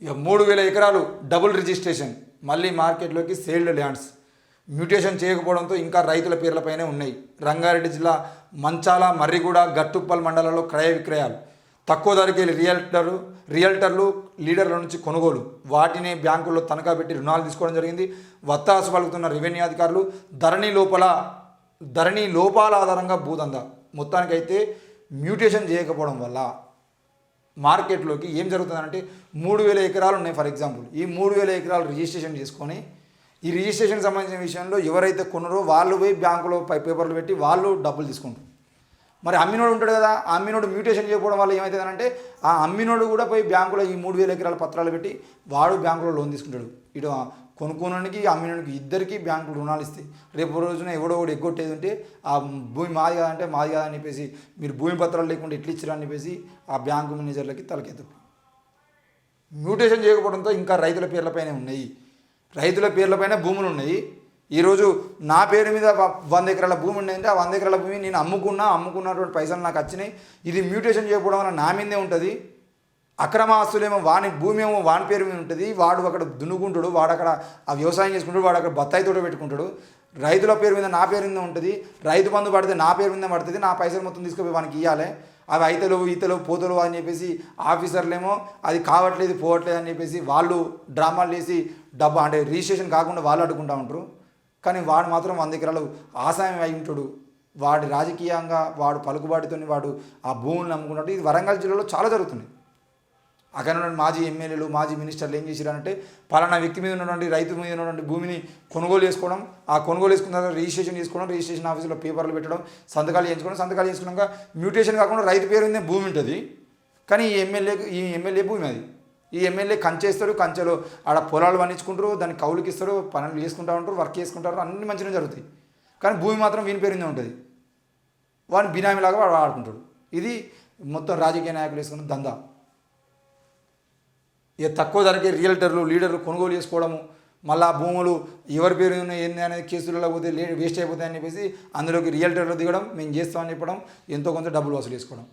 ఇక 3000 ఎకరాలు double registration మళ్ళీ మార్కెట్లోకి సేల్డ్ ల్యాండ్స్ మ్యూటేషన్ చేయకపోవడంతో ఇంకా రైతుల పేర్లపైనే ఉన్నాయి. రంగారెడ్డి జిల్లా మంచాల, మర్రిగూడ, గట్టుప్పల్ మండలాల్లో క్రయ విక్రయాలు తక్కువ ధరకి రియల్టర్లు లీడర్ల నుంచి కొనుగోలు, వాటిని బ్యాంకుల్లో తనఖా పెట్టి రుణాలు తీసుకోవడం జరిగింది. వత్తాసు పలుకుతున్న రెవెన్యూ అధికారులు ధరణి లోపాల ఆధారంగా భూదందా. మొత్తానికైతే మ్యూటేషన్ చేయకపోవడం వల్ల మార్కెట్లోకి ఏం జరుగుతుందంటే 3000 ఎకరాలు ఉన్నాయి ఫర్ ఎగ్జాంపుల్. ఈ 3000 ఎకరాలు రిజిస్ట్రేషన్ చేసుకొని ఈ రిజిస్ట్రేషన్ సంబంధించిన విషయంలో ఎవరైతే కొన్నారో వాళ్ళు పోయి బ్యాంకులో పేపర్లు పెట్టి వాళ్ళు డబ్బులు తీసుకుంటారు. మరి అమ్మినోడు ఉంటాడు కదా, ఆ అమ్మినోడు మ్యూటేషన్ చేయకపోవడం వల్ల ఏమవుతుందంటే ఆ అమ్మినోడు కూడా పోయి బ్యాంకులో ఈ 3000 ఎకరాల పత్రాలు పెట్టి వాడు బ్యాంకులో లోన్ తీసుకుంటాడు. ఇటు కొనుక్కోడానికి అమ్మినోడికి ఇద్దరికి బ్యాంకులు రుణాలు ఇస్తాయి. రేపు రోజున ఎవడో ఒకటి ఎగ్గొట్టేది ఉంటే ఆ భూమి మాది కాదంటే మాది కాదని చెప్పేసి మీరు భూమి పత్రాలు లేకుండా ఎట్లా ఇచ్చారని చెప్పేసి ఆ బ్యాంకు మేనేజర్లకి తలకెత్తు. మ్యూటేషన్ చేయకపోవడంతో ఇంకా రైతుల పేర్లపైనే ఉన్నాయి. రైతుల పేర్లపైన భూములు ఉన్నాయి. ఈరోజు నా పేరు మీద 100 ఎకరాల భూమి ఉండేదంటే ఆ 100 ఎకరాల భూమి నేను అమ్ముకున్నటువంటి పైసలు నాకు వచ్చినాయి. ఇది మ్యూటేషన్ చేయకపోవడం వల్ల నా మీదే ఉంటుంది. అక్రమ ఆస్తులేమో భూమి ఏమో వాని పేరు మీద ఉంటుంది. వాడు అక్కడ దున్నుకుంటాడు, వాడు అక్కడ ఆ వ్యవసాయం చేసుకుంటాడు, వాడు అక్కడ బత్తాయి తోట పెట్టుకుంటాడు. రైతుల పేరు మీద నా పేరు మీద ఉంటుంది. రైతు బంధు పడితే నా పేరు మీద పడుతుంది. నా పైసలు మొత్తం తీసుకుపోయి వానికి ఇవ్వాలి. అవి ఈతలు పోతలు అని చెప్పేసి ఆఫీసర్లేమో అది కావట్లేదు పోవట్లేదు అని చెప్పేసి వాళ్ళు డ్రామాలు చేసి డబ్బు అంటే రిజిస్ట్రేషన్ కాకుండా వాళ్ళు అడ్డుకుంటూ ఉంటారు. కానీ వాడు మాత్రం 100 ఎకరాలు ఆసాయం అయి ఉంటాడు. వాడి రాజకీయంగా వాడు పలుకుబాటుతో వాడు ఆ భూములను నమ్ముకున్నట్టు ఇది వరంగల్ జిల్లాలో చాలా జరుగుతుంది. అక్కడ ఉన్నటువంటి మాజీ ఎమ్మెల్యేలు, మాజీ మినిస్టర్లు ఏం చేశారంటే పలానా వ్యక్తి మీద ఉన్నటువంటి రైతు మీద ఉన్నటువంటి భూమిని కొనుగోలు చేసుకోవడం, ఆ కొనుగోలు చేసుకున్న తర్వాత రిజిస్ట్రేషన్ చేసుకోవడం, రిజిస్ట్రేషన్ ఆఫీసులో పేపర్లు పెట్టడం, సంతకాలు చేసుకున్నాక మ్యూటేషన్ కాకుండా రైతు పేరు మీద భూమి ఉంటుంది. కానీ ఈ ఎమ్మెల్యే భూమి అది. ఈ ఎమ్మెల్యే కంచేస్తారు, కంచెలో ఆడ పొలాలు పండించుకుంటారు, దాన్ని కౌలుకి ఇస్తారు, పనులు చేసుకుంటూ ఉంటారు, వర్క్ చేసుకుంటారు, అన్ని మంచిగా జరుగుతాయి. కానీ భూమి మాత్రం వీని పేరు మీద ఉంటుంది. వాడిని బినామీలాగా వాడు ఆడుకుంటాడు. ఇది మొత్తం రాజకీయ నాయకులు వేసుకున్న దందా. ఇక తక్కువ ధరకే లీడర్లు కొనుగోలు చేసుకోవడము, మళ్ళీ ఆ భూములు ఎవరి పేరు ఏంది అనేది కేసులలో పోతే వేస్ట్ అయిపోతాయని చెప్పేసి అందులోకి రియల్టర్లు దిగడం, మేము చేస్తామని చెప్పడం, ఎంతో కొంత డబ్బులు వసూలు చేసుకోవడం.